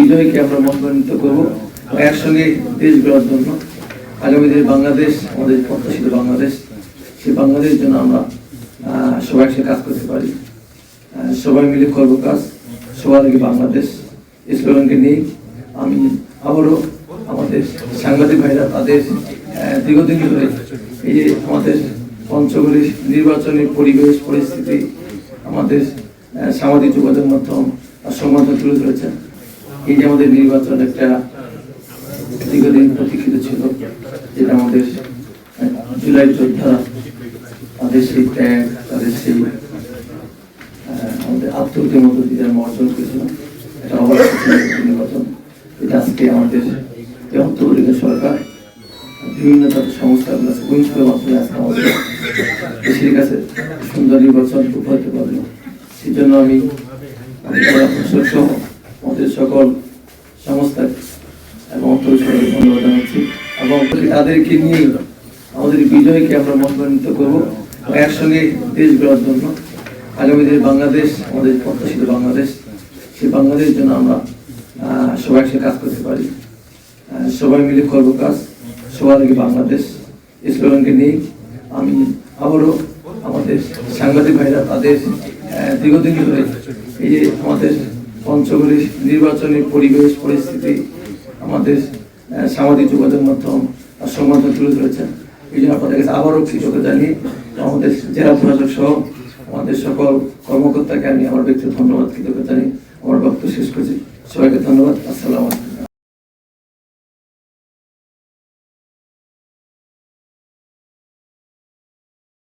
বিজয়কে আমরা মনোনীত করবো একসঙ্গে দেশ গড়ার জন্য। আগামী দিনে বাংলাদেশ আমাদের প্রত্যাশিত বাংলাদেশ, সেই বাংলাদেশের জন্য আমরা সবাই একসাথে কাজ করতে পারি। সবাই মিলে করবো কাজ, সবার আগে বাংলাদেশ এই স্লোগানকে নিয়ে আমি আবারও আমাদের সাংবাদিক ভাইরা তাদের দীর্ঘদিন ধরে এই যে আমাদের পঞ্চগড়ের নির্বাচনের পরিবেশ পরিস্থিতি, আমাদের সামাজিক যোগাযোগ মাধ্যম আর সংবাদ তুলে ধরেছেন। এই যে আমাদের নির্বাচন একটা দীর্ঘদিন প্রতীক্ষিত ছিল, যেটা আমাদের জুলাই যোদ্ধা তাদের সেই ত্যাগ, তাদের সেই আমাদের আত্মহত্যার মতো দিয়ে আমরা অর্জন করেছিলাম। এটা অবশ্যই নির্বাচন, এটা আজকে আমাদের অন্তর্বর্তী সরকার বিভিন্ন তাদের সংস্থাগুলো আছে, ওইগুলোর মাধ্যমে আজকে আমাদের দেশের কাছে সুন্দর নির্বাচন উপহার দিতে পারলো। সেই জন্য আমি সহ আমাদের সকল সংস্থা এবং অন্তর্বর্তী ধন্যবাদ জানাচ্ছি এবং তাদেরকে নিয়ে আমাদের বিজয়কে আমরা মনোনীত করবো একসঙ্গে দেশ গড়ার জন্য। আগামী দিনে বাংলাদেশ আমাদের প্রত্যাশিত বাংলাদেশ, সেই বাংলাদেশের জন্য আমরা সবাই একসাথে কাজ করতে পারি। সবাই মিলে করবো কাজ, সবার আগে বাংলাদেশ এই স্লোগানকে নিয়ে আমি আবারও আমাদের সাংবাদিক ভাইরা তাদের দীর্ঘদিন ধরে এই যে আমাদের পঞ্চগড়ের নির্বাচনের পরিবেশ পরিস্থিতি, আমাদের সামাজিক যোগাযোগ মাধ্যম আর সংবাদ তুলে ধরেছেন। এই জন্য আপনাদের কাছে আবারও কৃতজ্ঞতা জানিয়ে আমাদের জেলা প্রশাসক সহ আমাদের সকল কর্মকর্তাকে আমি আমার ব্যক্তিগত ধন্যবাদ কৃতজ্ঞতা জানিয়ে আমার বক্তব্য শেষ করছি। সবাইকে ধন্যবাদ। আসসালামু আলাইকুম।